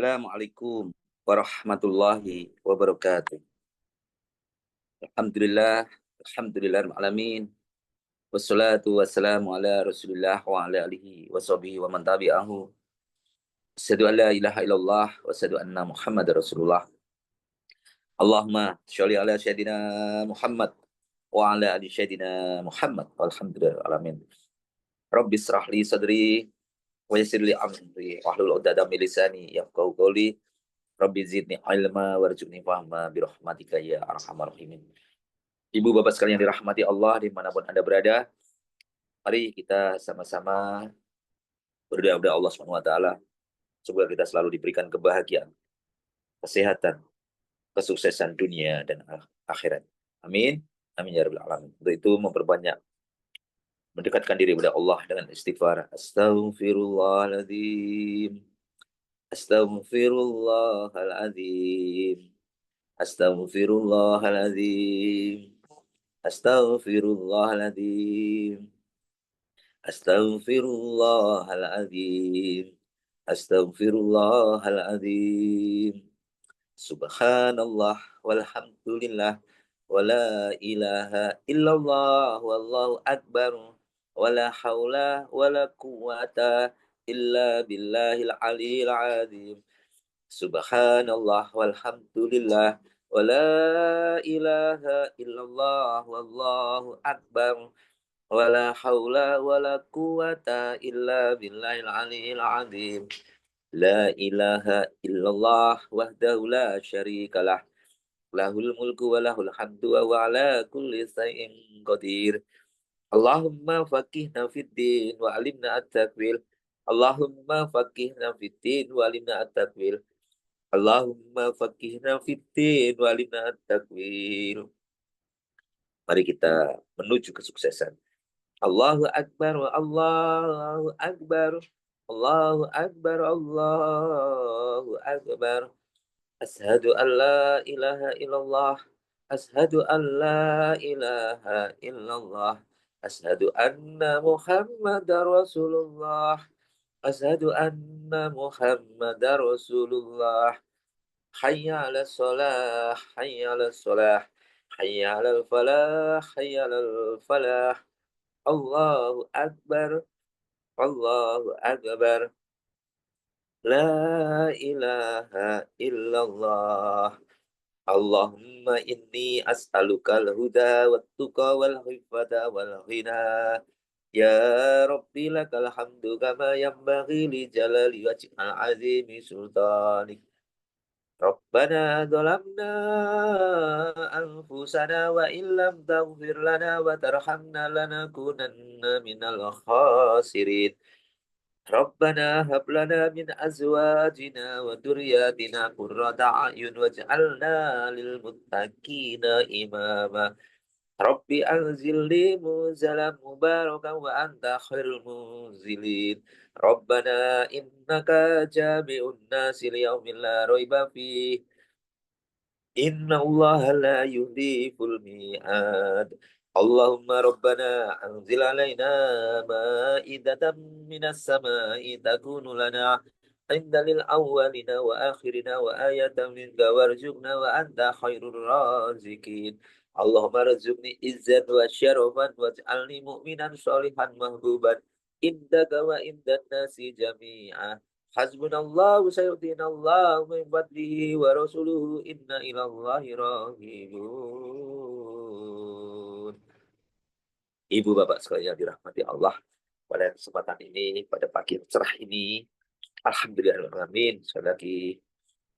Assalamualaikum warahmatullahi wabarakatuh. Alhamdulillah, alhamdulillahil alamin. Wassalatu wassalamu ala Rasulillah wa ala alihi washabihi wa man tabi'ahu. Asyhadu an la ilaha illallah wa asyhadu anna Muhammadar Rasulullah. Allahumma sholli ala sayyidina Muhammad wa ala ali sayyidina Muhammad. Walhamdulillahil alamin. Rabbi israh li sadri wa yassir li amri wahlul 'uqdatam min lisani yafqahu qawli. Rabbi zidni ilma warzuqni fahma birahmatika ya arhamar rahimin. Ibu bapak sekalian yang dirahmati Allah dimanapun Anda berada, mari kita sama-sama berdoa kepada Allah SWT. Semoga kita selalu diberikan kebahagiaan, kesehatan, kesuksesan dunia dan akhirat. Amin. Amin ya rabbal alamin. Untuk itu memperbanyak mendekatkan diri kepada Allah dengan istighfar. Astaghfirullahaladzim. Astaghfirullahaladzim. Astaghfirullahaladzim. Astaghfirullahaladzim. Astaghfirullahaladzim. Astaghfirullahaladzim. Subhanallah walhamdulillah wala ilaha illallah wallahu akbar wala haula wala quwata illa billahil aliyil azim. Subhanallah walhamdulillah wala ilaha illallah wallahu akbar wala haula wala quwata illa billahil aliyil azim. La ilaha illallah wahdahu la syarikalah lahul mulku wa lahul hamdu wa ala kulli syai'in qadir. Allahumma faqihna fid din wa alimna at-takwil. Allahumma faqihna fid din wa alimna at-takwil. Allahumma faqihna fid din wa alimna at-takwil. Mari kita menuju kesuksesan. Allahu akbar wa Allahu akbar. Allahu akbar, Allahu akbar. Ashhadu an la ilaha illallah. Ashhadu an la ilaha illallah. Ashhadu anna Muhammadar Rasulullah. Ashhadu anna Muhammadar Rasulullah. Hayya 'alas shalah, hayya 'alas shalah. Hayya 'alal falah, hayya 'alal falah. Allahu akbar. Allahu akbar. La ilaha illallah. Allahumma inni as'alukal huda wat tuqa wal hifdza wal ghina. Ya Rabbi lakal hamdu kama yanbaghi li jalali wajhikal azimi sultanik. Rabbana dhalamna anfusana wa illam taghfir lana wa tarhamna lanakunanna minal khasirin. Rabbana hab lana min azwajina wa dhurriyyatina qurrata a'yun waj'alna lil muttaqina imama. Rabbi anzilni munzalan mubarakan wa anta khairul munzilin. Rabbana innaka jami'un nasi liyaumin la raiba fihi. Inna Allah la yuhliful mi'ad. Allahumma rabbana anzil alaina ma'idatan minas sama'i takunu lana inda lil awwalina wa akhirina wa ayatan minka warzuqna wa anta khairur razikin. Allahumma rzuqni izzan wa syarafan waj'alni mu'minan sholihan mahbuban indaka wa indan nasi jami'ah. Hasbunallah wa sayyi'inallahu min fadlihi wa rasuluhu inna ilallahi rahibun. Ibu bapak sekalian yang dirahmati Allah, pada kesempatan ini, pada pagi yang cerah ini, alhamdulillahirrahmanirrahim. Sekali lagi,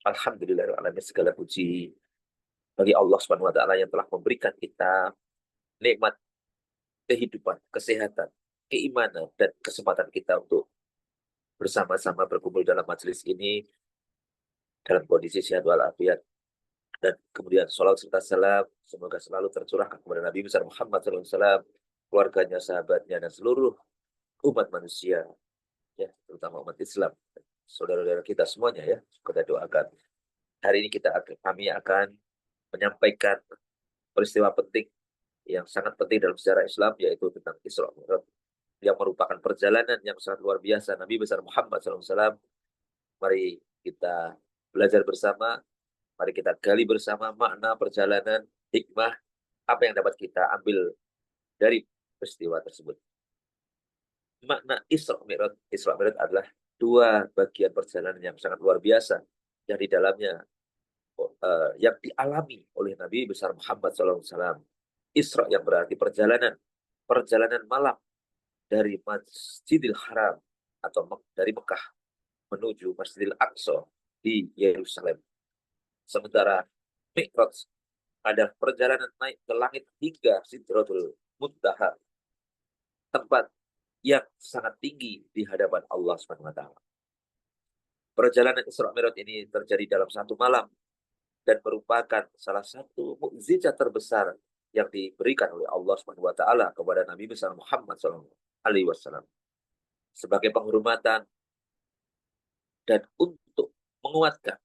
alhamdulillahirrahmanirrahim, segala puji bagi Allah Subhanahu wa taala yang telah memberikan kita nikmat kehidupan, kesehatan, keimanan dan kesempatan kita untuk bersama-sama berkumpul dalam majelis ini dalam kondisi sehat walafiat, dan kemudian sholawat serta salam semoga selalu tercurahkan kepada Nabi besar Muhammad SAW, keluarganya, sahabatnya, dan seluruh umat manusia, ya, terutama umat Islam, saudara-saudara kita semuanya, ya. Kita doakan. Hari ini kami akan menyampaikan peristiwa penting yang sangat penting dalam sejarah Islam, yaitu tentang Isra Mi'raj, yang merupakan perjalanan yang sangat luar biasa Nabi besar Muhammad SAW. Mari kita belajar bersama, mari kita gali bersama makna perjalanan, hikmah, apa yang dapat kita ambil dari peristiwa tersebut. Makna Isra Mi'raj. Isra Mi'raj adalah dua bagian perjalanan yang sangat luar biasa yang di dalamnya yang dialami oleh Nabi besar Muhammad SAW. Isra yang berarti perjalanan malam dari Masjidil Haram atau dari Mekah menuju Masjidil Aqsa di Yerusalem. Sementara Mi'raj adalah perjalanan naik ke langit hingga Sidratul Muntaha, tempat yang sangat tinggi di hadapan Allah SWT. Perjalanan Isra Mi'raj ini terjadi dalam satu malam dan merupakan salah satu mukjizat terbesar yang diberikan oleh Allah SWT kepada Nabi besar Muhammad SAW sebagai penghormatan dan untuk menguatkan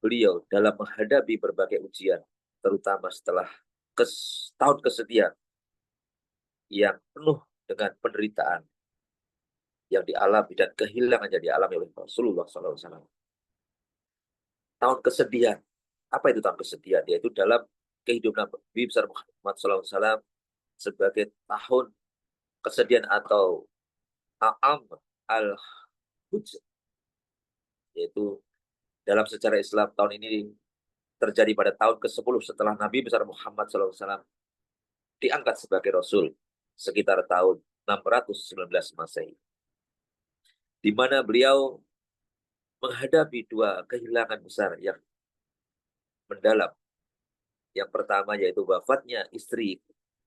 beliau dalam menghadapi berbagai ujian, terutama setelah tahun kesedihan yang penuh dengan penderitaan yang dialami dan kehilangan yang dialami oleh Rasulullah SAW. Tahun kesedihan. Apa itu tahun kesedihan? Yaitu dalam kehidupan Nabi besar Muhammad SAW sebagai tahun kesedihan atau A'am al-Hujr. Yaitu dalam sejarah Islam tahun ini terjadi pada tahun ke-10 setelah Nabi besar Muhammad SAW diangkat sebagai Rasul sekitar tahun 619 Masehi. Di mana beliau menghadapi dua kehilangan besar yang mendalam. Yang pertama yaitu wafatnya istri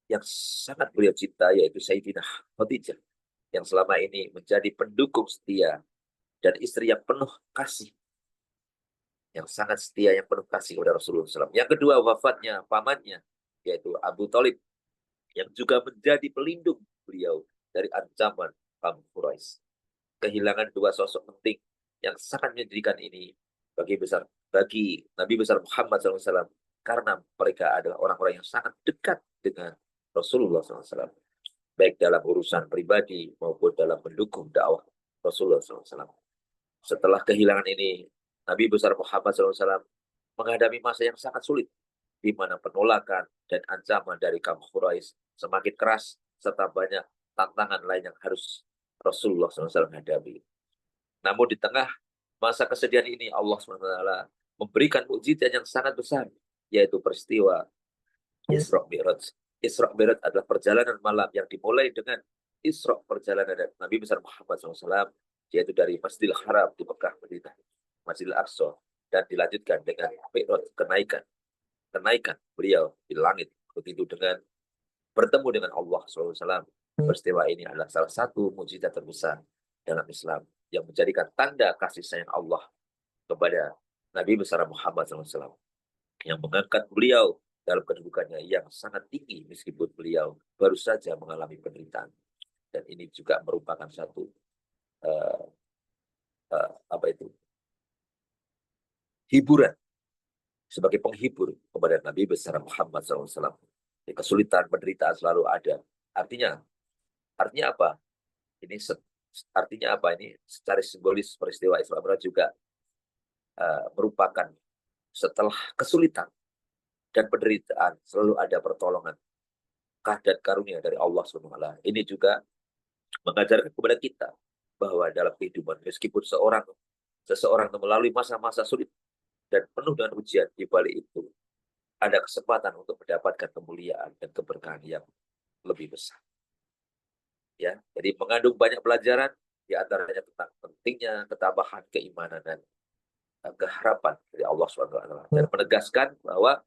yang sangat beliau cinta, yaitu Sayyidina Khadijah, yang selama ini menjadi pendukung setia dan istri yang penuh kasih, yang sangat setia, yang penuh kasih kepada Rasulullah SAW. Yang kedua wafatnya pamannya, yaitu Abu Thalib, yang juga menjadi pelindung beliau dari ancaman kaum Quraisy. Kehilangan dua sosok penting yang sangat menyedihkan ini bagi Nabi besar Muhammad SAW, karena mereka adalah orang-orang yang sangat dekat dengan Rasulullah SAW, baik dalam urusan pribadi maupun dalam mendukung dakwah Rasulullah SAW. Setelah kehilangan ini, Nabi besar Muhammad SAW menghadapi masa yang sangat sulit, di mana penolakan dan ancaman dari kaum Quraisy semakin keras, serta banyak tantangan lain yang harus Rasulullah SAW hadapi. Namun di tengah masa kesedihan ini, Allah SWT memberikan mukjizat yang sangat besar, yaitu peristiwa Isra Mi'raj. Isra Mi'raj adalah perjalanan malam yang dimulai dengan Isra, perjalanan Nabi besar Muhammad SAW, yaitu dari Masjidil Haram di Mekah, Madinah, Masjidil Aqsa, dan dilanjutkan dengan Mi'raj, kenaikan beliau di langit, begitu dengan bertemu dengan Allah SAW. Peristiwa ini adalah salah satu mukjizat terbesar dalam Islam yang menjadikan tanda kasih sayang Allah kepada Nabi besar Muhammad SAW, yang mengangkat beliau dalam kedudukannya yang sangat tinggi meskipun beliau baru saja mengalami penderitaan. Dan ini juga merupakan satu hiburan, sebagai penghibur kepada Nabi besar Muhammad SAW. Kesulitan, penderitaan selalu ada. Artinya apa? Ini artinya apa? Ini secara simbolis peristiwa Isra Mi'raj juga merupakan setelah kesulitan dan penderitaan selalu ada pertolongan, dan karunia dari Allah SWT. Ini juga mengajarkan kepada kita bahwa dalam kehidupan, meskipun seseorang melalui masa-masa sulit dan penuh dengan ujian, di balik itu ada kesempatan untuk mendapatkan kemuliaan dan keberkahan yang lebih besar. Ya, jadi mengandung banyak pelajaran, di antaranya tentang pentingnya ketabahan, keimanan, dan keharapan dari Allah SWT, dan menegaskan bahwa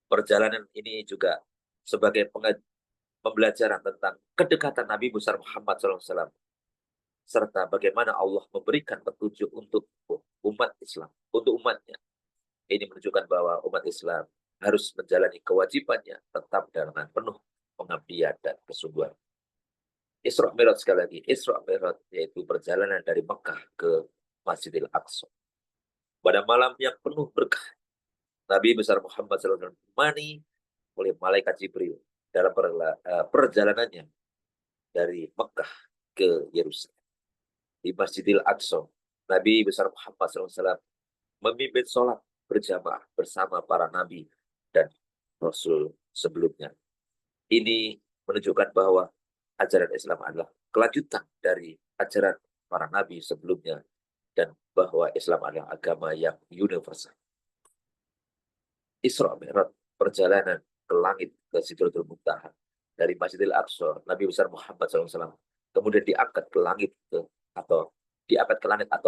perjalanan ini juga sebagai pembelajaran tentang kedekatan Nabi besar Muhammad SAW, serta bagaimana Allah memberikan petunjuk untuk umat Islam, untuk umatnya. Ini menunjukkan bahwa umat Islam harus menjalani kewajibannya tetap dengan penuh pengabdian dan kesungguhan. Isra Mi'raj, sekali lagi, Isra Mi'raj yaitu perjalanan dari Mekah ke Masjidil Aqsa. Pada malam yang penuh berkah, Nabi besar Muhammad SAW ditemani oleh malaikat Jibril dalam perjalanannya dari Mekah ke Yerusalem. Di Masjidil Aqsa Nabi besar Muhammad SAW memimpin sholat berjamaah bersama para nabi dan rasul sebelumnya. Ini menunjukkan bahwa ajaran Islam adalah kelanjutan dari ajaran para nabi sebelumnya dan bahwa Islam adalah agama yang universal. Isra Mi'raj, perjalanan ke langit ke Sidratul Muntaha dari Masjidil Aqsa, Nabi besar Muhammad SAW kemudian diangkat ke langit atau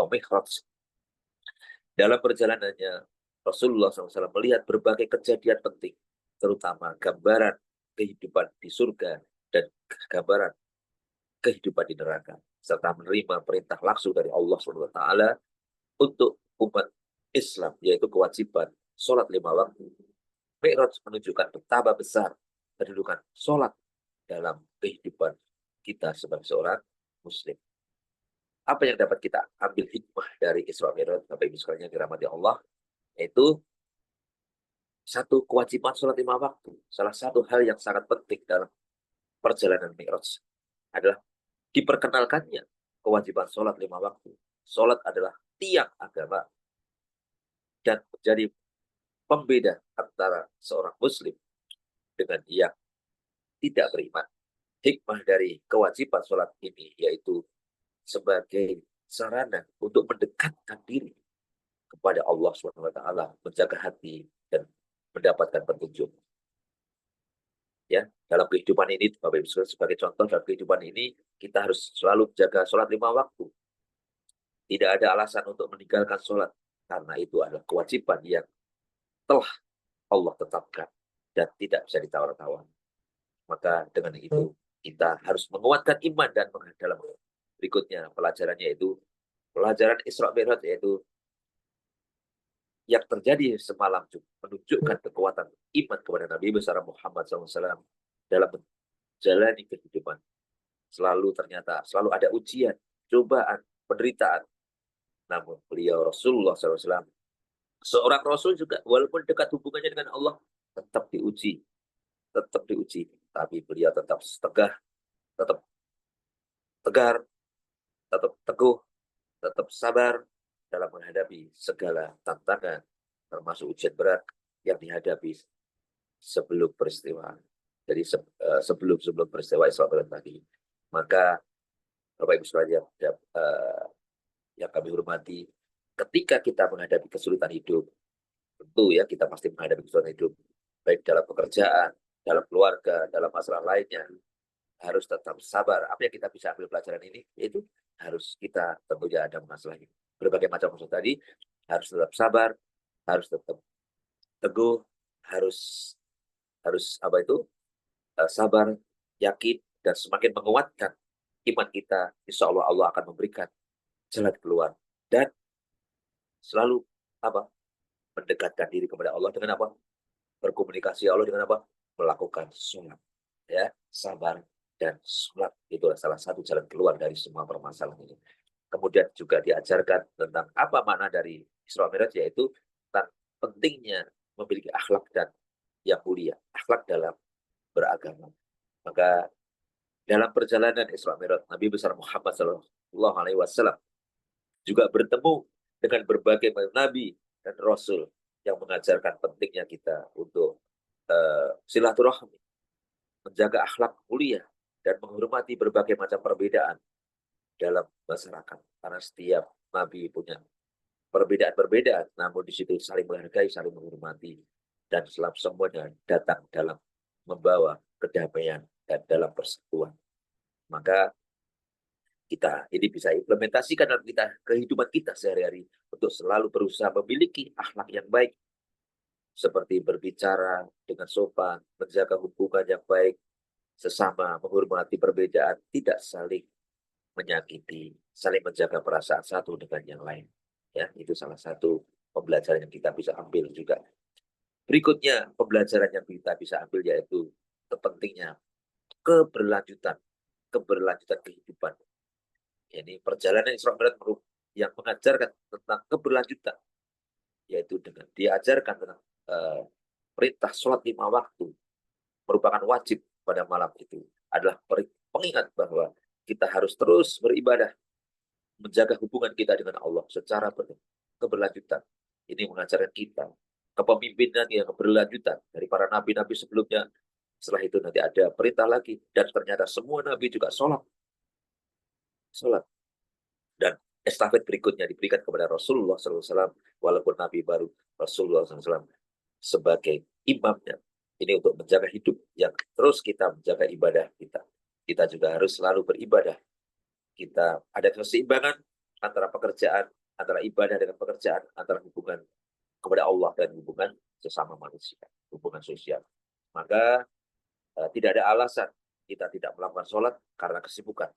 Mi'raj. Dalam perjalanannya Rasulullah SAW melihat berbagai kejadian penting, terutama gambaran kehidupan di surga dan gambaran kehidupan di neraka, serta menerima perintah langsung dari Allah SWT untuk umat Islam, yaitu kewajiban sholat 5 waktu. Mi'raj menunjukkan betapa besar kedudukan sholat dalam kehidupan kita sebagai seorang Muslim. Apa yang dapat kita ambil hikmah dari Isra Mi'raj, Bapak Ibu sekalian yang dirahmati Allah, yaitu satu, kewajiban sholat 5 waktu. Salah satu hal yang sangat penting dalam perjalanan Mi'raj adalah diperkenalkannya kewajiban sholat 5 waktu. Sholat adalah tiang agama dan menjadi pembeda antara seorang Muslim dengan yang tidak beriman. Hikmah dari kewajiban sholat ini yaitu sebagai sarana untuk mendekatkan diri kepada Allah SWT, menjaga hati dan mendapatkan petunjuk. Ya, dalam kehidupan ini, Bapak Ibu sebagai contoh dalam kehidupan ini kita harus selalu jaga sholat 5 waktu. Tidak ada alasan untuk meninggalkan sholat karena itu adalah kewajiban yang telah Allah tetapkan dan tidak bisa ditawar-tawar. Maka dengan itu kita harus menguatkan iman dan dalam berikutnya pelajarannya yaitu pelajaran Isra Mi'raj, yaitu yang terjadi semalam menunjukkan kekuatan iman kepada Nabi besar Muhammad SAW dalam menjalani kehidupan. Ternyata selalu ada ujian, cobaan, penderitaan. Namun beliau Rasulullah SAW, seorang Rasul juga, walaupun dekat hubungannya dengan Allah, tetap diuji. Tapi beliau tetap tetap tegar, tetap teguh, tetap sabar dalam menghadapi segala tantangan, termasuk ujian berat yang dihadapi sebelum peristiwa. Jadi sebelum peristiwa Isra Mi'raj tadi. Maka Bapak Ibu sekalian yang kami hormati, ketika kita menghadapi kesulitan hidup, tentu ya kita pasti menghadapi kesulitan hidup, baik dalam pekerjaan, dalam keluarga, dalam masalah lainnya, harus tetap sabar. Apa yang kita bisa ambil pelajaran ini, yaitu harus kita tentunya ada masalah ini. Berbagai macam masalah tadi, harus tetap sabar, harus tetap teguh, harus sabar, yakin, dan semakin menguatkan iman kita. Insya Allah Allah akan memberikan jalan keluar dan selalu mendekatkan diri kepada Allah dengan apa? Berkomunikasi Allah dengan apa? Melakukan sholat, ya, sabar dan sholat. Itulah salah satu jalan keluar dari semua permasalahan ini. Kemudian juga diajarkan tentang apa makna dari Isra Mi'raj, yaitu tentang pentingnya memiliki akhlak dan yang mulia, akhlak dalam beragama. Maka dalam perjalanan Isra Mi'raj, Nabi besar Muhammad SAW juga bertemu dengan berbagai nabi dan rasul yang mengajarkan pentingnya kita untuk silaturahmi, menjaga akhlak mulia, dan menghormati berbagai macam perbedaan dalam masyarakat. Karena setiap nabi punya perbedaan-perbedaan, namun di situ saling menghargai, saling menghormati, dan semuanya datang dalam membawa kedamaian dan dalam persatuan. Maka kita ini bisa implementasikan dalam kehidupan kita sehari-hari untuk selalu berusaha memiliki akhlak yang baik, seperti berbicara dengan sopan, menjaga hubungan yang baik sesama, menghormati perbedaan, tidak saling menyakiti, saling menjaga perasaan satu dengan yang lain. Ya, itu salah satu pembelajaran yang kita bisa ambil juga. Berikutnya, pembelajaran yang kita bisa ambil yaitu pentingnya keberlanjutan kehidupan. Ini perjalanan Isra Mi'raj yang mengajarkan tentang keberlanjutan, yaitu dengan diajarkan tentang perintah sholat 5 waktu merupakan wajib pada malam itu, adalah pengingat bahwa kita harus terus beribadah menjaga hubungan kita dengan Allah secara penuh, keberlanjutan. Ini mengajarkan kita kepemimpinan yang berlanjutan dari para nabi-nabi sebelumnya. Setelah itu nanti ada perintah lagi, dan ternyata semua nabi juga sholat. Dan estafet berikutnya diberikan kepada Rasulullah SAW, walaupun nabi baru, Rasulullah SAW sebagai imamnya. Ini untuk menjaga hidup yang terus kita menjaga ibadah kita. Kita juga harus selalu beribadah. Kita ada keseimbangan antara pekerjaan, antara ibadah dengan pekerjaan, antara hubungan kepada Allah dan hubungan sesama manusia, hubungan sosial. Maka tidak ada alasan kita tidak melakukan sholat karena kesibukan.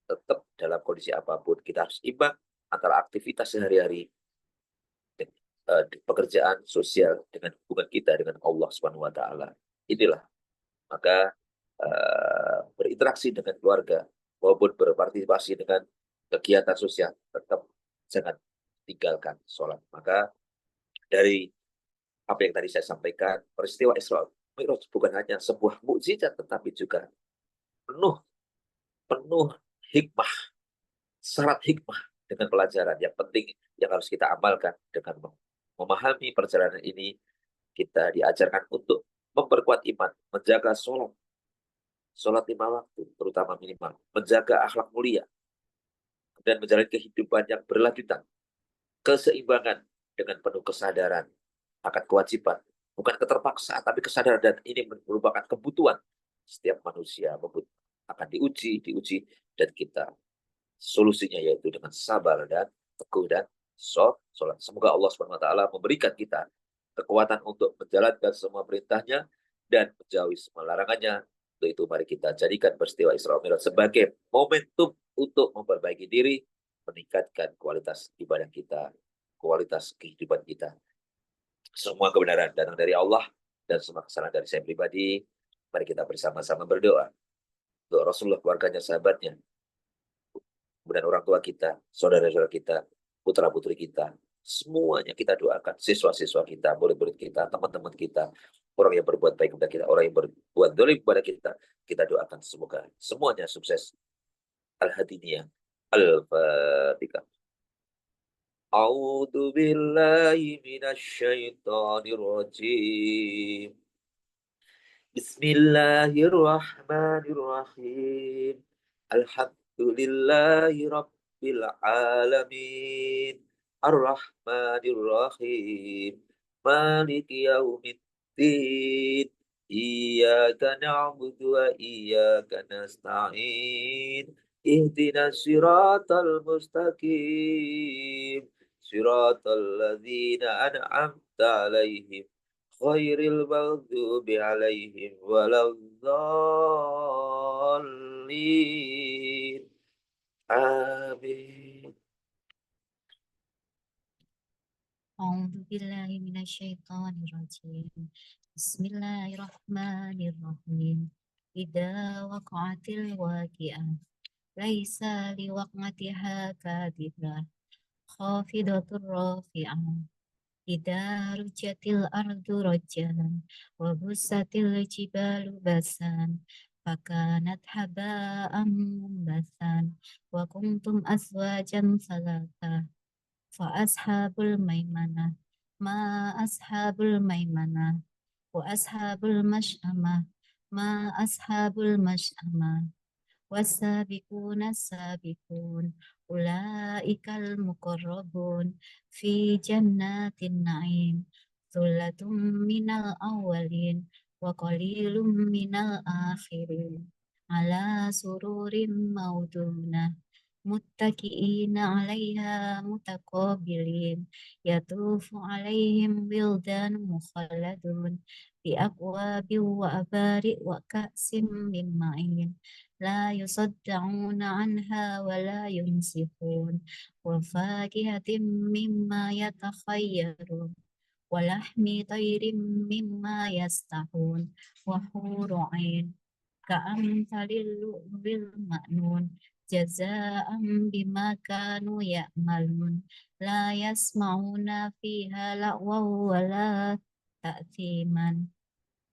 Tetap dalam kondisi apapun kita harus imbang antara aktivitas sehari-hari, pekerjaan sosial dengan hubungan kita dengan Allah Subhanahu wa taala. Inilah maka berinteraksi dengan keluarga maupun berpartisipasi dengan kegiatan sosial, tetap jangan tinggalkan sholat. Maka dari apa yang tadi saya sampaikan, peristiwa Isra Mi'raj bukan hanya sebuah mukjizat, tetapi juga penuh hikmah, syarat hikmah dengan pelajaran yang penting yang harus kita amalkan. Dengan memahami perjalanan ini, kita diajarkan untuk memperkuat iman, menjaga sholat 5 waktu, terutama minimal, menjaga akhlak mulia, dan menjalani kehidupan yang berlanjutan, keseimbangan dengan penuh kesadaran akan kewajiban, bukan keterpaksaan, tapi kesadaran, dan ini merupakan kebutuhan setiap manusia akan diuji, dan kita solusinya yaitu dengan sabar dan teguh dan sholat. Semoga Allah Subhanahu wa taala memberikan kita kekuatan untuk menjalankan semua perintahnya dan menjauhi semua larangannya. Untuk itu mari kita jadikan peristiwa Isra Mi'raj sebagai momentum untuk memperbaiki diri, meningkatkan kualitas ibadah kita, kualitas kehidupan kita. Semua kebenaran datang dari Allah dan semua kesalahan dari saya pribadi. Mari kita bersama-sama berdoa untuk Rasulullah, keluarganya, sahabatnya, kemudian orang tua kita, saudara-saudara kita, putra-putri kita, semuanya kita doakan. Siswa-siswa kita, murid-murid kita, teman-teman kita, orang yang berbuat baik kepada kita, orang yang berbuat dolim kepada kita doakan semoga semuanya sukses. Al-Hadiniyah. Al-Fatihah. A'udzu billahi minasyaitonir rajim. Bismillahirrahmanirrahim. Alhamdulillahi rabbil alamin. Ar-Rahmanir-Rahim. Maliki yaumiddin. Iyyaka na'budu wa iyyaka nasta'in. Ihdinas siratal mustaqim. Siratal ladzina an'amta 'alaihim ghairil maghdubi 'alaihim waladdallin. Amin. A'udzu billahi minasyaitonir rajim. Bismillahirrahmanirrahim. Idza waqa'atil waqi'ah laisa liwaq'atiha kadhibah khafidatur rafi'ah. Idza rujatil ardu rajjan wa bussatil jibalu basan fakanat haba'an munbasan wa kuntum azwajan salasa fa ashabul maimanah ma ashabul maimanah wa ashabul mash'amah ma ashabul mash'amah wasabiquna sabiqun ulaikal muqarrabun fi jannatin na'im thullatun minal awwalin wa qalilum minal akhirin ala sururim maudunah muttaki'ina 'alaiha mutaqabilin yatufu 'alaihim wildan mukhalladun bi aqwabin wa abari wa ka'sim min ma'in la yusaddauna 'anha wa la yumsikun wa fakihatin mimma yatakhayyarun wa lahmi tayrin mimma yastahun wa huru'ain ka'amsalil lu'bil ma'nun jaza'an bima kanu ya'malun la yasma'una fiha la'waw wa la ta'thiman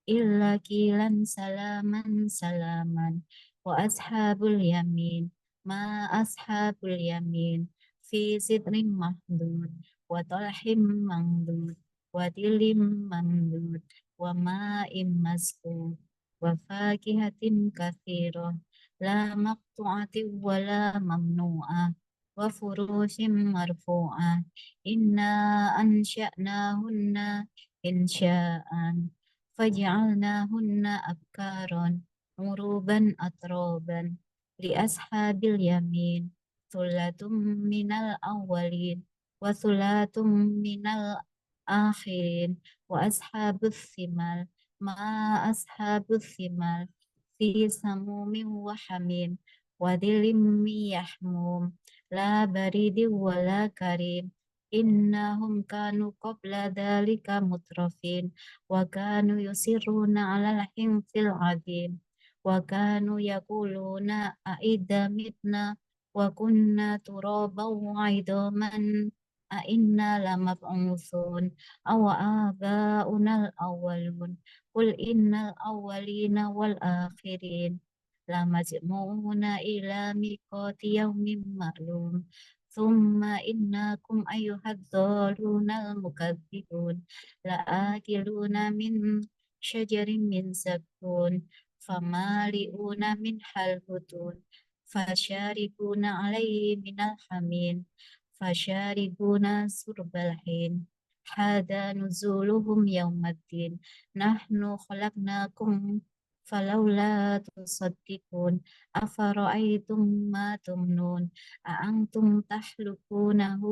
illa kilan salaman salaman wa ashabul yamin ما أصحاب اليمين في سدر مخضود وطلح منضود وظل ممدود وماء مسكوب وفاكهة كثيرة لا مقطوعة ولا ممنوعة وفروش مرفوعة إنا أنشأناهن إنشاء فجعلناهن أبكارا عروبا أترابا لأصحاب اليمين ثلة من الأولين وثلة من الآخرين وأصحاب الثمال ما أصحاب الثمال في سموم وحميم وظل من يحموم لا بريد ولا كريم إنهم كانوا قبل ذلك مترفين وكانوا يصرون على الحنث العظيم وكانوا يقولون أئذا متنا وكنا ترابا وعظاما أئنا لمبعوثون أو آباؤنا الأولون قل إن الأولين والآخرين لمجموعون إلى ميقات يوم معلوم ثم إنكم أيها الضالون المكذبون لآكلون من شجر من زقوم فمالئون منها البطون فشاربون عليه من الحميم فشاربون شرب الهيم هذا نزولهم يوم الدين نحن خلقناكم فلولا تصدقون أفرأيتم ما تمنون أأنتم تخلقونه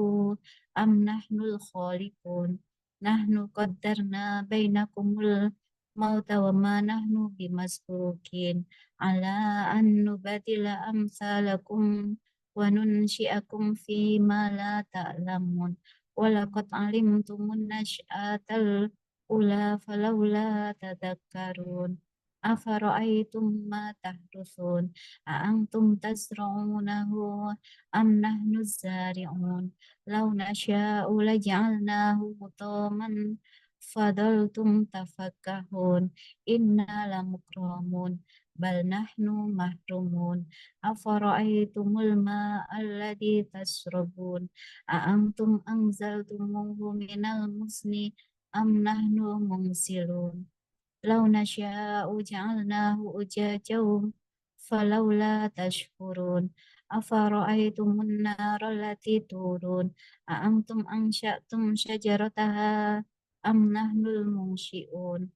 أم نحن الخالقون نحن قدرنا بينكم الموت وما نحن بمسبوقين على أن نبدل أمثالكم وننشئكم فيما لا تعلمون ولقد علمتم النشأة الأولى فلولا تذكرون أفرأيتم ما تحرثون أأنتم تزرعونه أم نحن الزارعون لو نشاء لجعلناه حطاما فظلتم تفكهون إنا لمكرمون بل نحن محرومون أفرأيتم الماء الذي تشربون أأنتم أنزلتموه من المزن أم نحن منزلون لو نشاء جعلناه أجاجا فلولا تشكرون أفرأيتم النار التي تورون أأنتم أنشأتم شجرتها أم نحن المنشئون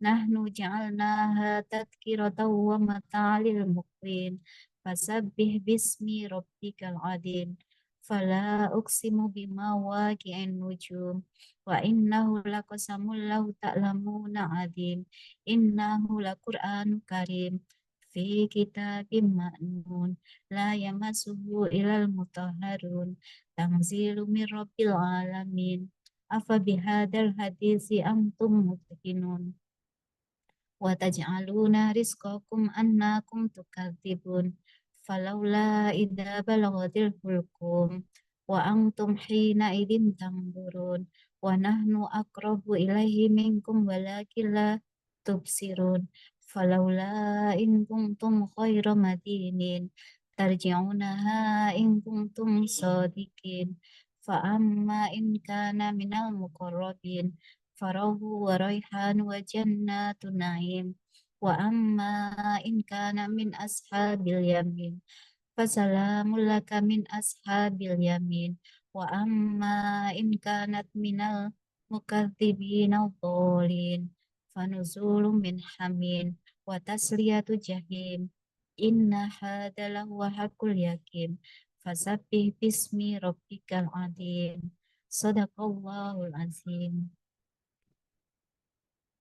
نحن جعلناها تذكرة ومتاعا للمقوين فسبح باسم ربك العظيم فلا أقسم بمواقع النجوم وإنه لقسم لو تعلمون عظيم إنه لقرآن كريم في كتاب مأنون لا يمسه إلا المطهرون تنزيل من رب العالمين أفبهذا الحديث أنتم مدهنون وتجعلون رزقكم أنكم تكذبون فلولا إذا بلغت الحلقوم وأنتم حينئذ تنظرون ونحن أقرب إليه منكم ولكن لا تبصرون فلولا إن كنتم خير مدينين ترجعونها إن كنتم صادقين فأما إن كان من المقربين فروح وريحان وجنات نعيم وأما إن كان من أصحاب اليمين فسلام لك من أصحاب اليمين وأما إن كانت من المكذبين الضالين فنزول من حميم وتسلية جحيم إن هذا لهو حق اليقين فسبح باسم ربك العظيم صدق الله العظيم